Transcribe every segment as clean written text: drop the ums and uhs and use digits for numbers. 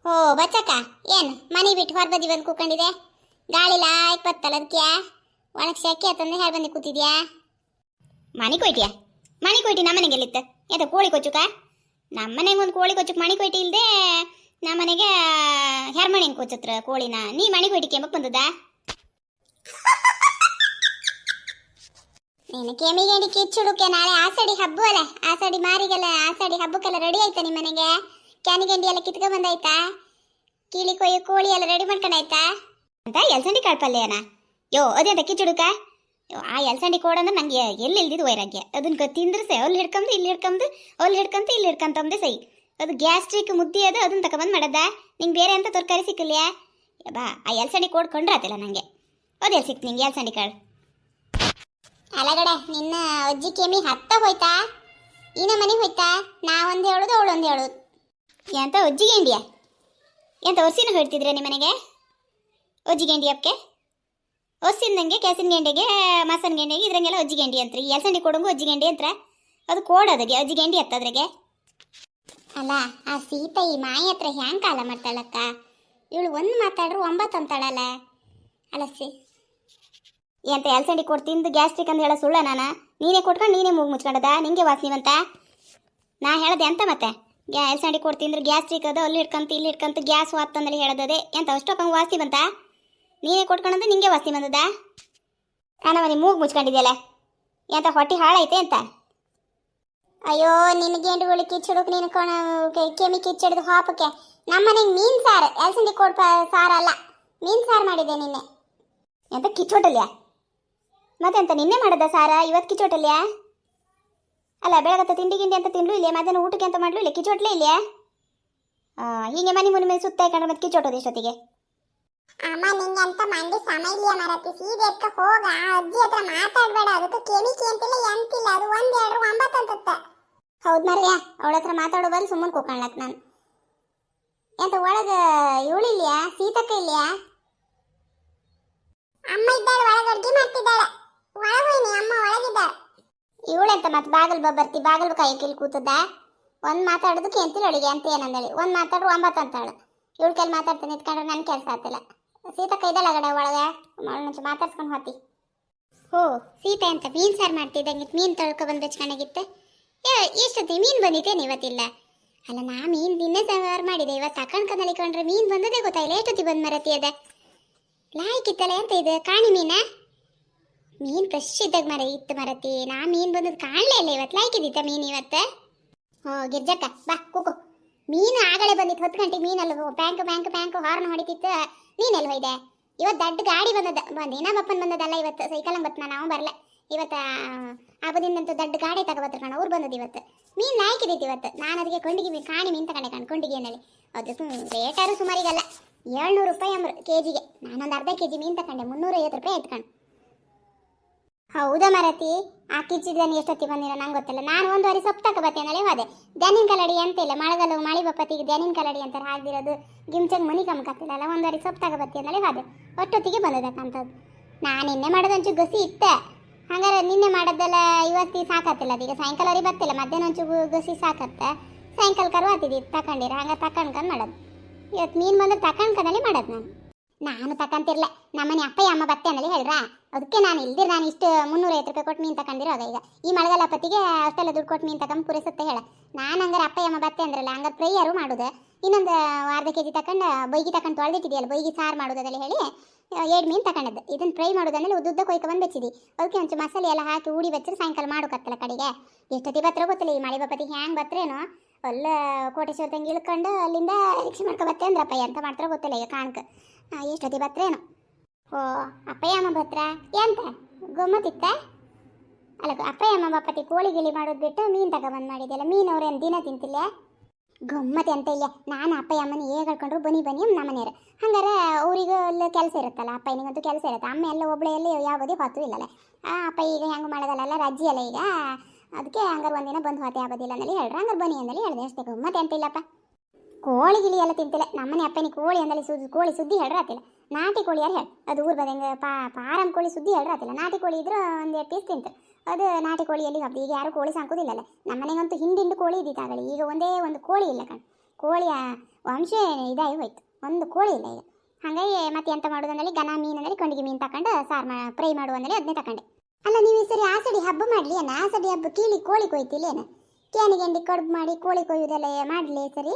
ಓ ಬಚ್ಚಕ್ಕ, ಏನು ಮನೆ ಬಿಟ್ಟು ಹೊರಬದಿ ಬಂದು ಕೂಕೊಂಡಿದೆ? ಗಾಳಿ ಲಾಯ್ಕ್ ಬತ್ತಲ್ಲ ಅದಕ್ಕೆ ಒಳಗೆ ಶೆಕೆ ಆತಂದ್ರೆ ಹೇಳಿ ಬಂದು ಕೂತಿದ್ಯಾ? ಮನೆ ಕೊಯ್ಟಿಯಾ? ಮನೆ ಕೊಯ್ಟಿ ನಮ್ಮನೆಗೆಲ್ಲಿತ್ತು ಎಂತ ಕೋಳಿ ಕೊಚ್ಚುಕ? ನಮ್ಮನೆಗೆ ಒಂದು ಕೋಳಿ ಕೊಚ್ಚುಕ್ ಮನೆ ಕೊಯ್ಟಿ ಇಲ್ಲದೆ ನಮ್ಮನೆಗೆ ಹೆರ್ಮಣಿ ಹೆಂಗೆ ಕೊಚ್ಚತ್ರ ಕೋಳಿನ? ನೀ ಮನೆ ಕೊಯ್ಟಿ ಕೆಂಬಕ್ಕೆ ಬಂದದ? ನೀನು ಕೆಮಿಗೇಂಡಿ ಕಿಚ್ಚುಡುಕೆ ನಾಳೆ ಆಸಡಿ ಹಬ್ಬ ಅಲ್ಲ, ಆಸಡಿ ಮಾರಿಗೆಲ್ಲ ಆಸಡಿ ಹಬ್ಬಕ್ಕೆಲ್ಲ ರೆಡಿ ಆಯ್ತಾ ನಿಮ್ಮ ಮನೆಗೆ? ಕ್ಯಾನಿಗಂಡಿ ಎಲ್ಲ ಕಿತ್ಕೊ ಬಂದಾಯ್ತಾ? ಕೀಳಿ ಕೊಯ್ಯು ಕೋಳಿ ಎಲ್ಲ ರೆಡಿ ಮಾಡ್ಕೊಂಡಾಯ್ತಾ ಅಂತ? ಎಲ್ಸಂಡಿ ಕಾಳ್ಪಲ್ಯನ ಯೋ ಅದೇಂತ ಕಿಚ್ಚುಡುಕ? ಆ ಎಲ್ಸಂಡಿ ಕೋಡಂದ್ರೆ ನಂಗೆ ಎಲ್ಲಿ ಇಲ್ದಿದ್ದು ವೈರಾಗ್ಯ. ಅದನ್ನ ತಿಂದ್ರೆ ಸೈ ಅಲ್ಲಿ ಹಿಡ್ಕೊಂಬದು ಇಲ್ಲಿ ಹಿಡ್ಕೊಂಬದು ಅಲ್ಲಿ ಹಿಡ್ಕಂತ ಇಲ್ಲಿ ಹಿಡ್ಕಂತಂದೆ ಸೈ. ಅದು ಗ್ಯಾಸ್ಟ್ರಿಕ್ ಮುದ್ದಿ ಅದು ಅದನ್ನ ತಗೊಬಂದು ಮಾಡದ. ನಿಂಗೆ ಬೇರೆ ಅಂತ ತರಕಾರಿ ಸಿಕ್ಕಲ್ಯಾ? ಬಾ ಆ ಎಲ್ಸಂಡಿ ಕೋಡ್ ಕೊಂಡ್ರಾತಿಲ್ಲ ನನಗೆ. ಅದೆಲ್ಲಿ ಸಿಕ್ತು ನಿಂಗೆ ಎಲ್ಸಂಡಿ ಕಾಳು? ಅಲಗಡೆ ನಿನ್ನ ಅಜ್ಜಿ ಕೆಮಿ ಹತ್ತ ಹೋಯ್ತಾ? ಈನ ಮನೆಗೆ ಹೋಯ್ತಾ? ನಾವೊಂದು ಹೇಳೋದು ಅವಳೊಂದು ಹೇಳೋದು. ಎಂತ ಅಜ್ಜಿಗೆ ಇಂಡಿಯಾ ಎಂತ ಒರ್ಸಿನ ಹೇಳ್ತಿದ್ರೆ ನಿಮ್ಮ ಮನೆಗೆ? ಅಜ್ಜಿಗೆ ಇಂಡಿ ಅಪ್ಪಕ್ಕೆ ಒರ್ಸಿನಂಗೆ ಕೆಸಿನ ಗೆಂಡೆಗೆ ಮಸನ ಗೆಂಡೆಗೆ ಇದ್ರಂಗೆಲ್ಲ ಅಜ್ಜಿಗೆ ಇಂಡಿ ಅಂತ್ರಿ. ಎಲ್ಸಂಡಿ ಕೊಡಂಗು ಅಜ್ಜಿಗೆ ಇಂಡಿ ಅಂತ್ರ. ಅದು ಕೋಡೋದಕ್ಕೆ ಅಜ್ಜಿಗೆ ಇಂಡಿ ಹತ್ತದ್ರಾಗೆ ಅಲ್ಲ. ಆ ಸೀತಾ ಈ ಮಾಯಿ ಹತ್ರ ಹ್ಯಾಂಗ ಕಾಲ ಮಾಡ್ತಾಳಕ್ಕ? ಇವಳು ಒಂದು ಮಾತಾಡ್ರು 9 ಅಂತಾಳಲ್ಲ. ಅಲ್ಲ ಎಂತ ಎಲ್ಸಂಡಿ ಕೊಟ್ಟು ತಿಂದು ಗ್ಯಾಸ್ಟ್ರಿಕ್ ಅಂತ ಹೇಳೋ ಸುಳ್ಳ ನಾನು? ನೀನೇ ಕೊಟ್ಕೊಂಡು ನೀನೇ ಮೂಗು ಮುಚ್ಕೊಂಡದ? ನಿಂಗೆ ವಾಸನಿವಂತ ನಾ ಹೇಳದೆ ಅಂತ? ಮತ್ತೆ ಎಲ್ಸಂಡಿ ಕೊಟ್ಟು ತಿಂದ್ರೆ ಗ್ಯಾಸ್ಟ್ರಿಕ್ ಅದು ಅಲ್ಲಿ ಹಿಡ್ಕಂತ ಇಲ್ಲಿ ಹಿಡ್ಕಂತ ಗ್ಯಾಸ್ ವಾತ್ತಂದಲ್ಲಿ ಹೇಳೋದೇ ಎಂತ ಅಷ್ಟೊಕ್ಕಂಗೆ ವಾಸಿ ಬಂತ? ನೀನೇ ಕೊಟ್ಕೊಂಡಂದ್ರೆ ನಿಂಗೆ ವಾಸಿ ಬಂದದ? ನಾನು ಮನೆ ಮೂಗು ಮುಚ್ಕೊಂಡಿದ್ಯಲ್ಲ ಎಂತ ಹೊಟ್ಟೆ ಹಾಳೈತೆ ಅಂತ? ಅಯ್ಯೋ ನಿನಗೇಂಡುಗಳು ಕಿಚ್ಚಿಡೋಕೆ ನೀನು ಕೆಮಿ ಕಿಚ್ಚಿಡಿದು ಹಾಪಕ್ಕೆ. ನಮ್ಮನೆಗೆ ಮೀನು ಸಾರು, ಎಲ್ಸಂಡಿ ಕೊಡ್ಪ ಸಾರಲ್ಲ, ಮೀನು ಸಾರು ಮಾಡಿದೆ ನಿನ್ನೆ. ಎಂತ ಕಿಚ್ಚೋಟಲ್ಯಾ? ಮತ್ತೆಂತ ನಿನ್ನೆ ಮಾಡದ ಸಾರ ಇವತ್ತು ಕಿಚ್ಚೋಟಲ್ಯಾ? ಅಲ್ಲ ಬೆಳಗತ್ತ ತಿಂಡಿ ಗಿಂಡಿ ಅಂತ ತಿನ್ಲು ಇಲ್ಲೇ, ಮಧ್ಯಾಹ್ನ ಊಟಕ್ಕೆ ಅಂತ ಮಾಡ್ಲು ಇಲ್ಲ, ಕಿಚ್ಚೋಟ್ಲೇ ಇಲ್ಲೇ? ಹೀಗೆ ಮನೆ ಮುನ್ನ ಮೇಲೆ ಸುತ್ತ ಹಾಕೊಂಡ್ರೆ ಮತ್ತೆ ಕಿಚ್ಚೋಟೋದು ಇಷ್ಟೊತ್ತಿಗೆ. ಅಮ್ಮ ನಿಂಗೆ ಅಂತ ಮಂಡಿ ಸಮಯ ಮರತಿ ಸೀದೆ ಎಕ್ಕ ಹೋಗ ಅಜ್ಜಿ ಹತ್ರ ಮಾತಾಡ್ಬೇಡ. ಅದಕ್ಕೆ ಕೆಮಿಕಿ ಅಂತಿಲ್ಲ ಎಂತಿಲ್ಲ, ಅದು 1 2 9 ಅಂತತ್ತ. ಹೌದು ಮರ್ಯಾ, ಅವಳ ಹತ್ರ ಮಾತಾಡೋ ಬಲ್ಲಿ ಸುಮ್ಮನೆ ಕೂತ್ಕೊಳ್ಳಕ್ ನಾನು. ಎಂತ ಒಳಗೆ ಇವಳು ಇಲ್ಯಾ? ಸೀತಕ್ಕ ಇಲ್ಯಾ? ಅಮ್ಮ ಇದ್ದಾಳೆ ಒಳಗೆ ಅಡ್ಗೆ ಮಾಡ್ತಿದ್ದಾಳೆ. ಒಳಗೋಯ್ನಿ ಅಮ್ಮ ಒಳಗಿದ್ದಾಳೆ. ಇವಳೆಂತ ಮತ್ತೆ ಬಾಗಲ್ ಬರ್ತಿ ಬಾಗಲ್ ಕೈ ಕೀಲಿ ಕೂತದ? ಒಂದು ಮಾತಾಡೋದಕ್ಕೆ ಎಂತಿಲ್ಲ ಅವಳಿಗೆ ಅಂತ ಏನಂದೇಳಿ. ಒಂದು ಮಾತಾಡ್ರು 9 ಅಂತಾಳು. ಇವಳು ಕೈಲಿ ಮಾತಾಡ್ತಾನೆ ನಿಂತ್ಕೊಂಡ್ರೆ ನನ್ನ ಕೆಲಸ ಆಗ್ತಿಲ್ಲ. ಸೀತಕ್ಕ ಇದ್ದಾಳೆ ಗಡೆ ಒಳಗೆ, ಮುಂಚೆ ಮಾತಾಡ್ಸ್ಕೊಂಡು ಹೋತಿ. ಹೋ ಸೀತೆ ಅಂತ ಮೀನು ಸಾರು ಮಾಡ್ತಿದ್ದಂಗೆ ಮೀನು ತೊಳ್ಕೊ ಬಂದು ಬೆಚ್ಕೊಂಡಾಗಿತ್ತೆ. ಎಷ್ಟೊತ್ತಿ ಮೀನು ಬಂದಿತ್ತೇನು ಇವತ್ತಿಲ್ಲ? ಅಲ್ಲ ನಾ ಮೀನು ದಿನ ಸಾರು ಮಾಡಿದೆ, ಇವತ್ತು ತಕೊಂಡ್ಕೊಂಡ್ರೆ ಮೀನು ಬಂದದೇ ಗೊತ್ತಾಯಿಲ್ಲ. ಎಷ್ಟೊತ್ತಿ ಬಂದು ಮರತಿ ಅದ ಲಾಯ್ಕಿತ್ತಲ್ಲ ಎಂತ ಇದು ಕಾಣಿ ಮೀನ? ಮೀನು ಫ್ರೆಶ್ ಇದ್ದಾಗ ಮರ ಇತ್ತು ಮರತಿ. ನಾ ಮೀನು ಬಂದದ್ದು ಕಾಣಲೇ ಇಲ್ಲ ಇವತ್ತು. ಲಾಯ್ಕಿದ್ದಿತ್ತ ಮೀನು ಇವತ್ತು? ಹೋ ಗಿರ್ಜಕ್ಕ ಬಾ ಕೂಕು. ಮೀನು ಆಗಲೇ ಬಂದಿತ್ತು 10 ಗಂಟೆಗೆ. ಮೀನಲ್ಲ ಬ್ಯಾಂಕ್ ಬ್ಯಾಂಕ್ ಬ್ಯಾಂಕ್ ಹಾರ್ನ್ ಹೊಡಿತಿತ್ತು. ನೀನೆಲ್ಲ ಹೋಯ್ದೆ? ಇವತ್ತು ದೊಡ್ಡ ಗಾಡಿ ಬಂದದ ನಮ್ಮಪ್ಪನ ಬಂದದಲ್ಲ ಇವತ್ತು. ಸೈಕಲ್ ಬತ್ ನಾವು ಬರಲ್ಲ ಇವತ್ತು. ಹಬ್ಬದಿಂದಂತೂ ದೊಡ್ಡ ಗಾಡಿ ತಗೋಬತ್ರ ಕಣ ಅವ್ರು ಬಂದದ್ದು ಇವತ್ತು. ಮೀನು ಹಾಕಿದೈತಿ ಇವತ್ತು. ನಾನು ಅದಕ್ಕೆ ಕೊಂಡಿಗೆ ಕಾಣಿ ಮೀನು ತಗೊಂಡೆ ಕೊಂಡಿಗೆ ಏನಲ್ಲಿ. ಅದು ರೇಟಾರು ಸುಮಾರಿಗಲ್ಲ, 700 ರೂಪಾಯಿ ಅಂಬ್ರು ಕೆಜಿಗೆ. ನಾನೊಂದು ಅರ್ಧ ಕೆಜಿ ಮೀನು ತಗೊಂಡೆ 350 ರೂಪಾಯಿ ಎತ್ಕೊಂಡು. ಹೌದಾ ಮರತಿ? ಆ ಕಿಚ್ಚಿದ್ದಾನೆ ಎಷ್ಟೊತ್ತಿ ಬಂದಿರೋ ನಂಗೆ ಗೊತ್ತಿಲ್ಲ. ನಾನು 1 ವಾರ ಸೊಪ್ಪು ತಗೋಬತ್ತೇನಲ್ಲೇ ಹೋದೆ. ದ್ಯಾನಿನ ಕಲಡಿ ಅಂತ ಇಲ್ಲ, ಮಳೆಗಾಲ ಮಳಿ ಬಪ್ಪತ್ತಿಗೆ ದ್ಯಾನಿನ ಕಲಡಿ ಅಂತಾರೆ ಹಾಕ್ದಿರೋದು. ಗಿಮ್ಚಂಗೆ ಮನಿ ಕಮ್ಕತ್ತಿಲ್ಲ. 1 ವಾರ ಸೊಪ್ಪು ತಗೋಬತ್ತೇನಲ್ಲೇ ಹೋದೆ. ಒಟ್ಟೊತ್ತಿಗೆ ಬಂದದಕ್ಕಂಥದ್ದು. ನಾನು ನಿನ್ನೆ ಮಾಡೋದಂಚು ಗಸಿ ಇತ್ತೆ. ಹಂಗಾರೆ ನಿನ್ನೆ ಮಾಡೋದೆಲ್ಲ ಇವತ್ತಿ ಸಾಕತ್ತಿಲ್ಲ. ಅದೀಗ ಸಾಯಂಕಾಲವರೆಗೆ ಬರ್ತಿಲ್ಲ. ಮಧ್ಯಾಹ್ನ ಒಂಚು ಗಸಿ ಸಾಕತ್ತೆ. ಸಾಯಂಕಾಲ ಕರು ಆತಿದ್ದಿತ್ತು ತಗೊಂಡಿರ ಹಂಗೆ ತಕೊಂಡ್ಕೊಂಡು ಮಾಡೋದು. ಇವತ್ತು ಮೀನು ಬಂದ್ರೆ ತಕೊಂಡ್ಕೊಂಡಲ್ಲಿ ಮಾಡೋದು. ನಾನು ತಕೊಂತಿರ್ಲೆ. ನಮ್ಮನೆ ಅಪ್ಪಯ್ಯ ಅಮ್ಮ ಬತ್ತೆ ಅನ್ನಲ್ಲಿ ಹೇಳ್ರ. ಅದಕ್ಕೆ ನಾನು ಇಲ್ದಿರ ನಾನು ಇಷ್ಟು 350 ರೂಪಾಯಿ ಕೊಟ್ಟು ಮೀನು ತಗೊಂಡಿರೋದ. ಈಗ ಈ ಮಳೆಗಾಲ ಪತ್ತಿಗೆ ಅಷ್ಟೆಲ್ಲ ದುಡ್ಡು ಕೊಟ್ಟು ಮೀನು ತಗೊಂಡು ಪೂರೈಸುತ್ತೆ ಹೇಳ. ನಾನು ಹಂಗಾರೆ ಅಪ್ಪಯ್ಯ ಅಮ್ಮ ಬತ್ತೆ ಅಂದ್ರಲ್ಲ, ಹಂಗಾರೆ ಫ್ರೈಯರು ಮಾಡೋದು. ಇನ್ನೊಂದು ಅರ್ಧ ಕೆಜಿ ತಗೊಂಡು ಬೈಗಿ ತಗೊಂಡು ತೊಳೆದಿಟ್ಟಿದೆಯಲ್ಲ, ಬೈಗಿ ಸಾರು ಮಾಡೋದು ಅದೆಲ್ಲ ಹೇಳಿ 2 ಮೀನು ತಗೊಂಡದ್ದು. ಇದನ್ನು ಫ್ರೈ ಮಾಡೋದನ್ನೆಲ್ಲ ಉದ್ದ ಕೊಯ್ಕೊ ಬಂದು ಬೆಚ್ಚಿದಿ. ಅದಕ್ಕೆ ಒಂಚು ಮಸಾಲೆ ಎಲ್ಲ ಹಾಕಿ ಉಡಿ ಬೆಚ್ಚರು ಸಾಯಂಕಾಲ ಮಾಡೋಕತ್ತಲ್ಲ ಕಡೆಗೆ. ಎಷ್ಟೊತ್ತಿ ಬತ್ತರ ಗೊತ್ತಿಲ್ಲ. ಈ ಮಳೆ ಬಪ್ಪತ್ತಿಗೆ ಹ್ಯಾಂಗೆ ಬತ್ತರೇನೋ ಅಲ್ಲ ಕೋಟೇಶ್ವರ ತಂಗಿ ಇಳ್ಕೊಂಡು ಅಲ್ಲಿಂದ ರಿಕ್ಷೆ ಮಾಡ್ಕೊ ಬತ್ತೆ ಅಂದ್ರೆ ಅಪ್ಪಯ್ಯ ಅಂತ ಮಾಡ್ತಾರೋ ಗೊತ್ತಿಲ್ಲ. ಈಗ ಕಾಣ್ಕ ಎಷ್ಟೊತ್ತಿ ಬತ್ರೇನು? ಓ ಅಪ್ಪಯ್ಯ ಅಮ್ಮ ಬತ್ರ ಎಂತ ಗಮ್ಮತ್ತಿತ್ತ? ಅಲ್ಲ ಅಪ್ಪಯ್ಯ ಅಮ್ಮ ಬಪ್ಪತ್ತಿ ಕೋಳಿ ಗಿಳಿ ಮಾಡೋದು ಬಿಟ್ಟು ಮೀನು ತಗೊಬಂದು ಮಾಡಿದೆಯಲ್ಲ. ಮೀನು ಅವ್ರೇನು ದಿನ ತಿಂತಿಲ್ಲ? ಗಮ್ಮತ್ತೆ ಅಂತ ಇಲ್ಲ. ನಾನು ಅಪ್ಪಯ್ಯ ಅಮ್ಮನ ಹೇಗೆ ಹೇಳ್ಕೊಂಡ್ರು ಬನ್ನಿ ನಮ್ಮನೆಯರು. ಹಂಗಾರೆ ಅವ್ರಿಗೆ ಅಲ್ಲಿ ಕೆಲಸ ಇರುತ್ತಲ್ಲ, ಅಪ್ಪಯ್ಯನಿಗಂತೂ ಕೆಲಸ ಇರುತ್ತೆ. ಅಮ್ಮ ಎಲ್ಲ ಒಬ್ಬಳೆ ಎಲ್ಲಿ ಯಾವುದೇ ಹೊತ್ತು ಇಲ್ಲಲ್ಲ. ಅಪ್ಪ ಈಗ ಹೆಂಗೆ ಮಾಡೋದಲ್ಲ ರಜ್ಜಿ ಅಲ್ಲ ಈಗ. ಅದಕ್ಕೆ ಹಂಗಾರೆ ಒಂದಿನ ಬಂದು ಹೋತೆ ಆಗೋದಿಲ್ಲ ಅಂದಲ್ಲಿ ಹೇಳ್ರಿ. ಹಂಗಾರೆ ಬನ್ನಿ ಅಂದಲ್ಲಿ ಹೇಳಿದೆ ಅಷ್ಟೇ. ಗಮ್ಮತ್ತೆ ಅಂತ ಇಲ್ಲಪ್ಪ. ಕೋಳಿ ಗಿಳಿ ಎಲ್ಲ ತಿಂತಿಲ್ಲ. ನಮ್ಮನೆ ಅಪ್ಪನಿ ಕೋಳಿ ಅಂದಲ್ಲಿ ಕೋಳಿ ಸುದ್ದಿ ಹೇಳ್ರಾತಿಲ್ಲ. ನಾಟಿ ಕೋಳಿ ಯಾರು ಹೇಳಿ? ಅದು ಊರು ಬದಂಗೆ ಪಾರಂ ಕೋಳಿ ಸುದ್ದಿ ಹೇಳ್ರಾತಿಲ್ಲ. ನಾಟಿ ಕೋಳಿ ಇದ್ರೆ 1 ಪೀಸ್ ತಿಂತು. ಅದು ನಾಟಿ ಕೋಳಿಯಲ್ಲಿ ಹಬ್ಬ. ಈಗ ಯಾರು ಕೋಳಿ ಸಾಕೋದಿಲ್ಲಲ್ಲ. ನಮ್ಮನೆಗಂತೂ ಹಿಂದಿಂಡು ಕೋಳಿ ಇದ್ದಿತ್ತು ಆಗಲಿ. ಈಗ ಒಂದೇ ಒಂದು ಕೋಳಿ ಇಲ್ಲ ಕಣ್. ಕೋಳಿಯ ವಂಶ ಇದಾಗಿ ಹೋಯ್ತು, ಒಂದು ಕೋಳಿ ಇಲ್ಲ ಈಗ. ಹಾಗಾಗಿ ಮತ್ತೆ ಎಂತ ಮಾಡೋದು ಅಂದೇಳಿ ಗನ ಮೀನು ಅಂದೇಳಿ ಕೊಂಡಿಗೆ ಮೀನು ತಗೊಂಡು ಸಾರು ಫ್ರೈ ಮಾಡುವ ಅಂದೇಳಿ ಅದನ್ನೇ ತಗೊಂಡೆ. ಅಲ್ಲ ನೀವು ಈ ಸರಿ ಆಸಡಿ ಹಬ್ಬ ಮಾಡಲಿ ಏನ? ಆಸಡಿ ಹಬ್ಬ ಕೀಳಿ ಕೋಳಿ ಕೊಯ್ತಿಲ್ಲ ಏನ? ಕ್ಯಾನಿಗೆಂಡಿ ಕಡುಬು ಮಾಡಿ ಕೋಳಿ ಕೊಯ್ಯೋದೆಲ್ಲ ಮಾಡಲಿ ಸರಿ?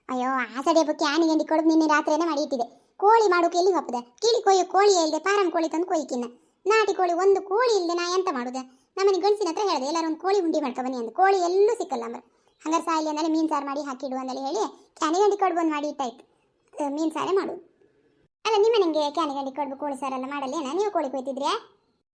ಅಯ್ಯೋ ಆಸಡಿ ಹಬ್ಬ ಕ್ಯಾನಿಗೆಂಡಿ ಕಡುಬು ನಿನ್ನೆ ರಾತ್ರಿನೇ ಮಾಡಿ ಇಟ್ಟಿದೆ. ಕೋಳಿ ಮಾಡೋಕೆ ಎಲ್ಲಿ ಹಬ್ಬದ? ಕೀಳಿ ಕೊಯ್ಯೋ ಕೋಳಿ ಇಲ್ಲದೆ ಪಾರಂ ಕೋಳಿ ತಂದು ಕೊಯ್ಕಿನ್ನ. ನಾಟಿ ಕೋಳಿ ಒಂದು ಕೋಳಿ ಇಲ್ಲದೆ ನಾ ಎಂತ ಮಾಡುದೆ? ನಮ್ಮನೆ ಗಂಡಸಿನ ಹತ್ರ ಹೇಳಿದೆ ಎಲ್ಲರೂ ಒಂದು ಕೋಳಿ ಉಂಡಿ ಮಾಡ್ಕೊ ಬನ್ನಿ ಅಂತ. ಕೋಳಿ ಎಲ್ಲೂ ಸಿಕ್ಕಲ್ಲ ಅಂದ್ರೆ ಹಂಗಾರೆ ಸಾಯಿಲಿ ಅಂದೇಳಿ ಮೀನು ಸಾರು ಮಾಡಿ ಹಾಕಿಡು ಅಂದೇಳಿ ಹೇಳಿ ಕ್ಯಾನಿಗಂಡಿ ಕಡುಬು ಒಂದು ಮಾಡಿ ಇಟ್ಟಾಯ್ತು. ಮೀನು ಸಾರೇ ಮಾಡು. ಅಲ್ಲ ನಿಮ್ಮ ನಿಮಗೆ ಕ್ಯಾನಿಗಂಡಿ ಕಡುಬು ಕೋಳಿ ಸಾರೆಲ್ಲ ಮಾಡಲ್ಲೇನ? ನೀವು ಕೋಳಿ ಕೊಯ್ತಿದ್ರ್ಯಾ?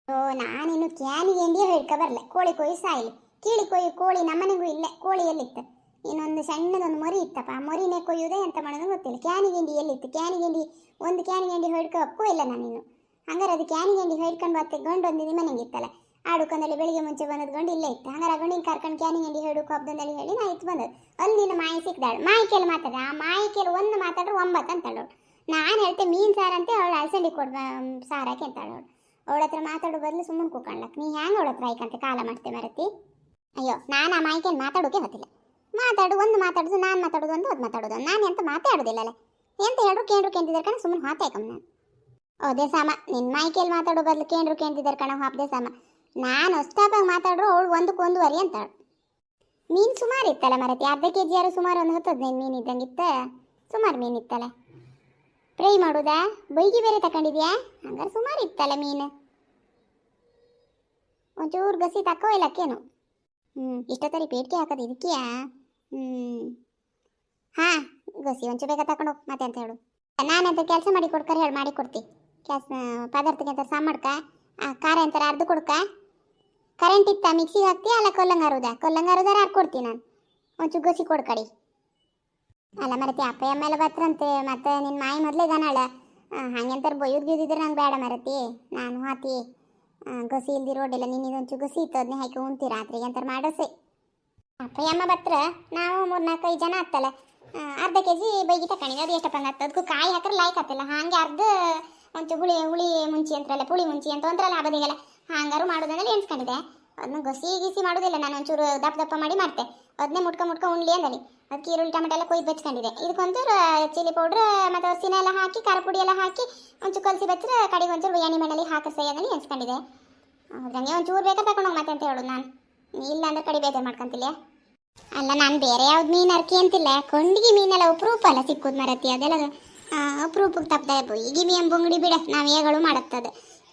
ಓ ನಾನಿನ್ನು ಕ್ಯಾನಿಗಂಡಿಯೇ ಹೇಳ್ಕೊ ಬರಲ್ಲ. ಕೋಳಿ ಕೊಯ್ಯಿ ಸಾಯಿಲಿ. ಕೀಳಿ ಕೊಯ್ಯು ಕೋಳಿ ನಮ್ಮನೆಗೂ ಇಲ್ಲ. ಕೋಳಿ ಎಲ್ಲಿತ್ತು? ಇನ್ನೊಂದು ಸಣ್ಣದೊಂದು ಮೊರಿ ಇತ್ತಪ್ಪ. ಆ ಮೊರಿನೇ ಕೊಯ್ಯುವುದೇ ಎಂತ ಮಾಡೋದು ಗೊತ್ತಿಲ್ಲ. ಕ್ಯಾನಿಗೆಂಡಿ ಎಲ್ಲಿತ್ತು? ಕ್ಯಾನಿಗೆಂಡಿ ಒಂದು ಕ್ಯಾನಿಗೆಂಡಿ ಹೊಡ್ಕೊಕ್ಕೂ ಇಲ್ಲ ನಾನಿನ್ನು. ಹಂಗಾರೆ ಅದು ಕ್ಯಾನಿಗೆಂಡಿ ಹೊಡ್ಕೊಂಡು ಮತ್ತೆ ಗಂಡು ಒಂದು ನಿಮ್ಮನೆಗೆ ಇತ್ತಲ್ಲ, ಆಡುಕೊಂದಲ್ಲಿ ಬೆಳಿಗ್ಗೆ ಮುಂಚೆ ಬಂದದ್ದು ಗಂಡು ಇಲ್ಲೇ ಇತ್ತು. ಹಂಗಾರೆ ಆ ಗಂಡಿನ ಕರ್ಕೊಂಡು ಕ್ಯಾನಿಗೆಂಡಿ ಹೊಡ್ಕೊ ಹಬ್ಬದಲ್ಲಿ ಹೇಳಿ ನಾ ಇತ್ತು ಬಂದದ್ದು. ಅಲ್ಲಿನ ಮಾಯಿ ಸಿಕ್ದಾಳು. ಮಾಯಿಕೆಲ್ಲ ಮಾತಾಡ. ಆ ಮಾಯಿಕೆಲ್ಲ ಒಂದು ಮಾತಾಡ್ರು 9 ಅಂತಾಳು. ನಾನು ಹೇಳ್ತೆ ಮೀನು ಸಾರಂತೆ ಅವಳು ಅಲಸಂಡಿ ಕೊಡ್ಬ ಸಾರಾಕೆ ಅಂತಾಳು. ಅವಳ ಹತ್ರ ಮಾತಾಡೋ ಬದಲು ಸುಮ್ಮನೆ ಕೂತ್ಕೊಳ್ಳಕ್ ನೀ ಹ್ಯಾಂಗ ಅವಳ ಹತ್ರ ಆಯ್ಕಂತ ಕಾಲ ಮಾಡ್ತೆ ಮರತಿ? ಅಯ್ಯೋ ನಾನು ಆ ಮಾಯಿಕೆಯನ್ನು ಮಾತಾಡೋಕೆ ಗೊತ್ತಿಲ್ಲ. ಒಂದು ಮಾತಾಡೋದು ನಾನು ಮಾತಾಡೋದು ಒಂದು ಅದು ಮಾತಾಡೋದು. ನಾನು ಎಂತ ಮಾತಾಡೋದಿಲ್ಲಲ್ಲ. ಎಂತ ಹೇಳ್ರು ಕೇಂದ್ರಿದ್ದಾರೆ ಕಣ ಸುಮ್ಮನೆ ಹಾತಾಯ್ಕಮ್ಮ ನಾನು. ಅದೇ ಸಾಮ ನಿನ್ನ ಮಾಯಿಕೆಯಲ್ಲಿ ಮಾತಾಡೋ ಬದಲು ಕೇಂದ್ರಿದ್ದಾರೆ ಕಣ ಹಾಪದೆ ಸಾಮ. ನಾನು ಅಷ್ಟಾಪಾಗಿ ಮಾತಾಡ್ರು ಅವಳು 1.1 ಅಂತಾಳು. ಮೀನು ಸುಮಾರು ಇತ್ತಲ್ಲ ಮರತಿ, ಅರ್ಧ ಕೆಜಿ ಯಾರು ಸುಮಾರು ಒಂದು 10-15 ಮೀನು ಇದ್ದಂಗಿತ್ತ. ಸುಮಾರು ಮೀನು ಇತ್ತಲ್ಲ. ಫ್ರೈ ಮಾಡೋದಾ? ಬೈಗಿ ಬೇರೆ ತಗೊಂಡಿದ್ಯಾ? ಹಂಗಾರೆ ಸುಮಾರು ಇತ್ತಲ್ಲ ಮೀನು. ಒಂಚೂರು ಗಸಿ ತಕ್ಕೋ ಇಲ್ಲಕ್ಕೇನು? ಇಷ್ಟೊತ್ತರಿ ಪೇಟಿಗೆ ಹಾಕೋದು ಇದಕ್ಕಿಯಾ? ಹಾಂ ಗಸಿ ಒಂಚೂರು ಬೇಗ ತಗೊಂಡು ಮತ್ತೆ ಅಂತ ಹೇಳು. ನಾನಂತ ಕೆಲಸ ಮಾಡಿ ಕೊಡ್ಕರೆ ಹೇಳಿ ಮಾಡಿ ಕೊಡ್ತಿ. ಪದಾರ್ಥಕ್ಕೆ ಅಂತ ಸಾಂಬಾಡ್ಕ ಖಾರ ಅಂತಾರೆ ಅರ್ಧ ಕೊಡ್ಕ. ಕರೆಂಟ್ ಇತ್ತ ಮಿಕ್ಸಿಗೆ ಹಾಕ್ತಿ ಅಲ್ಲ ಕೊಲ್ಲಂಗಾರುದಾರ ಹಾಕ್ಕೊಡ್ತೀನಿ ನಾನು. ಒಂಚೂರು ಗಸಿ ಕೊಡ್ಕಡಿ. ಅಲ್ಲ ಮರತಿ ಅಪ್ಪ ಅಮ್ಮ ಎಲ್ಲ ಬತ್ರಂತೆ ಮತ್ತೆ ನಿನ್ನ ಮಾಯಿ ಮೊದಲೇ ಗನಾಳ ಹಂಗಂತಾರೆ ಬೊಯ್ಯೋದು ಗೀದಿದ್ರೆ ನಂಗೆ ಬೇಡ ಮರತಿ. ನಾನು ಹಾತಿ ಗಸಿ ಇಲ್ದಿ ರೋಡಿಲ್ಲ ನಿನ್ನದೊಂಚೂರು ಗಸಿ ಇತ್ತು ಅದನ್ನೇ ಹಾಕಿ ಉಣ್ತಿ ರಾತ್ರಿಗೆ ಅಂತಾರೆ ಮಾಡೋಸೆ. ಅಪ್ಪ ಅಮ್ಮ ಬತ್ರ ನಾವು 3-4-5 ಜನ ಆಗ್ತಲ್ಲ. ಅರ್ಧ ಕೆಜಿ ಬೈಗಿ ತಕೊಂಡಿವಿ. ಅದು ಎಷ್ಟಪ್ಪ ಆಗ್ತದೆ? ಅದಕ್ಕೂ ಕಾಯಿ ಹಾಕಿದ್ರೆ ಲಾಯ್ಕ್ ಆಗ್ತಿಲ್ಲ. ಹಾಗೆ ಅರ್ಧ ಒಂಚೂರು ಹುಳಿ ಮುಂಚಿ ಅಂತಾರಲ್ಲ ಪುಳಿ ಮುಂಚಿ ಅಂತ ಒಂದ್ರಲ್ಲ ಆಗೋದಿಲ್ಲ. ಹಾಂಗಾರು ಮಾಡೋದಂದ್ರೆ ಎಣ್ಸ್ಕೊಂಡಿದ್ದೆ. ಅದನ್ನ ಗಸಿ ಮಾಡೋದಿಲ್ಲ ನಾನು. ಒಂಚೂರು ದಪ್ಪ ಮಾಡಿ ಮಾಡ್ತೆ. ಅದನ್ನೇ ಮುಟ್ಕ ಉಣ್ಲಿ ಅಂದಲ್ಲಿ. ಅದಕ್ಕೆ ಈರುಳ್ಳಿ ಟೊಮೆಟೊ ಎಲ್ಲ ಕೊಯ್ದು ಬೆಚ್ಕೊಂಡಿದೆ. ಇದಕ್ಕೊಂಚೂರು ಚಿಲ್ಲಿ ಪೌಡ್ರ್ ಮತ್ತು ಅರಿಶಿನ ಎಲ್ಲ ಹಾಕಿ ಖಾರ ಪುಡಿ ಎಲ್ಲ ಹಾಕಿ ಒಂಚೂರು ಕಲಸಿ ಬೆಚ್ಚರೆ ಕಡೆಗೆ ಒಂಚೂರು ಎಣ್ಣೆ ಮಣ್ಣಲ್ಲಿ ಹಾಕಿ ಸೈಯದಲ್ಲಿ ಎಣ್ಸ್ಕೊಂಡಿದೆ. ಹೌದಂಗೆ ಒಂಚೂರು ಬೇಕಾ ತಗೊಂಡೋಗಿ ಮತ್ತೆ ಅಂತ ಹೇಳೋದು ನಾನು. ಇಲ್ಲ ಅಂದ್ರೆ ಕಡೆ ಬೇಜಾರು ಮಾಡ್ಕೊಂತಿಲ್ಲ. ಅಲ್ಲ ನಾನು ಬೇರೆ ಯಾವ್ದು ಮೀನು ಅರ್ಕಿ ಅಂತಿಲ್ಲ. ಕೊಂಡಿಗೆ ಮೀನೆಲ್ಲ ಉಪ್ರೂಪ ಅಲ್ಲ ಸಿಕ್ಕುದು ಮರತಿ. ಅದೆಲ್ಲ ಅಪ್ರೂಪಕ್ಕೆ ತಪ್ಪದ ಈಗ ಮೀನು ಬೊಂಗಡಿ ಬಿಡ ನಾವು ಹೇಗಳು ಮಾಡುತ್ತದೆ.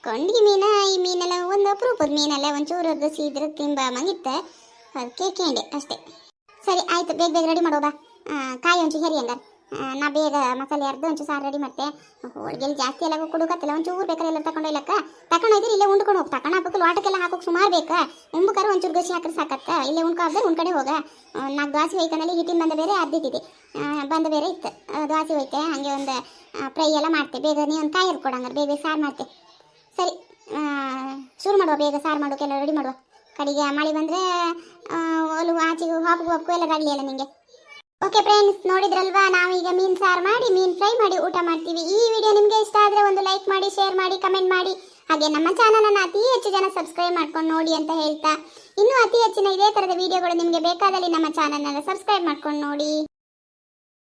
ಕೊಂಡಿಗೆ ಮೀನು ಈ ಮೀನೆಲ್ಲ ಒಂದು ಅಪ್ರೂಪದ ಮೀನೆಲ್ಲ ಒಂಚೂರು ಗಸಿ ಇದ್ರೆ ತಿಂಬ ಮಂಗಿತ್ತೆ. ಅದಕ್ಕೆ ಕೇಂಡೆ ಅಷ್ಟೇ. ಸರಿ ಆಯ್ತು, ಬೇಗ ರೆಡಿ ಮಾಡೋ ಬಾ. ಕಾಯಿ ಒಂಚೂರು ಹೆರಿ ಹಂಗಾರೆ ನಾ ಬೇಗ ಮಸಾಲೆ ಅರ್ಧ ಒಂಚೂರು ಸಾರು ರೆಡಿ ಮಾಡ್ತೆ. ಹೋಳಿಗೆಲ್ಲಿ ಜಾಸ್ತಿ ಎಲ್ಲ ಕೊಡೋಕತ್ತಿಲ್ಲ. ಒಂಚೂರು ಬೇಕಾದ್ರೆ ಎಲ್ಲ ತಗೊಂಡೋಯ್ಲಕ್ಕ ತಗೊಂಡೋಯ್ದ್ರೆ ಇಲ್ಲೇ ಉಂಡ್ಕೊಂಡು ಹೋಗಿ ತಗೊಂಡು ಹಾಕಕ್ಕೆ ವಾಟಕ್ಕೆಲ್ಲ ಹಾಕೋಕೆ ಸುಮಾರು ಬೇಕಾ? ಉಂಬುಕಾರ ಒಂಚೂರು ಗಸಿ ಹಾಕಿದ್ರೆ ಸಾಕತ್ತ. ಇಲ್ಲೇ ಉಣ್ಕಾದ್ರೆ ಉಣ್ಕಡೆ ಹೋಗ. 4 ದ್ವಾಸೆ ಹೋಯ್ಕನಲ್ಲಿ ಹಿಟ್ಟಿನ ಬಂದ ಬೇರೆ ಅರ್ದಿಟ್ಟಿದೆ ಬಂದ ಬೇರೆ ಇತ್ತು. ದ್ವಾಸೆ ಹೋಯ್ತೆ ಹಾಗೆ ಒಂದು ಫ್ರೈ ಎಲ್ಲ ಮಾಡ್ತೆ. ಬೇಗ ನೀ ಒಂದು ಕಾಯಿ ಕೊಡ ಹಂಗಾರೆ ಬೇಗ ಸಾರು ಮಾಡ್ತೆ. ಸರಿ ಶುರು ಮಾಡುವ. ಬೇಗ ಸಾರು ಮಾಡೋಕೆಲ್ಲ ರೆಡಿ ಮಾಡುವ. ಕಡೆಗೆ ಮಳೆ ಬಂದರೆ ಒಲು ಆಚೆಗೂ ಹಾಪು ಎಲ್ಲ ರಗಲಿ ಅಲ್ಲ ನಿಮಗೆ. ಓಕೆ ಫ್ರೆಂಡ್ಸ್, ನೋಡಿದ್ರಲ್ವಾ ನಾವೀಗ ಮೀನು ಸಾರು ಮಾಡಿ ಮೀನು ಫ್ರೈ ಮಾಡಿ ಊಟ ಮಾಡ್ತೀವಿ. ಈ ವಿಡಿಯೋ ನಿಮಗೆ ಇಷ್ಟ ಆದರೆ ಒಂದು ಲೈಕ್ ಮಾಡಿ, ಶೇರ್ ಮಾಡಿ, ಕಮೆಂಟ್ ಮಾಡಿ. ಹಾಗೆ ನಮ್ಮ ಚಾನಲನ್ನು ಅತಿ ಹೆಚ್ಚು ಜನ ಸಬ್ಸ್ಕ್ರೈಬ್ ಮಾಡ್ಕೊಂಡು ನೋಡಿ ಅಂತ ಹೇಳ್ತಾ, ಇನ್ನೂ ಅತಿ ಹೆಚ್ಚಿನ ಇದೇ ಥರದ ವಿಡಿಯೋಗಳು ನಿಮಗೆ ಬೇಕಾದಲ್ಲಿ ನಮ್ಮ ಚಾನಲನ್ನು ಸಬ್ಸ್ಕ್ರೈಬ್ ಮಾಡ್ಕೊಂಡು ನೋಡಿ.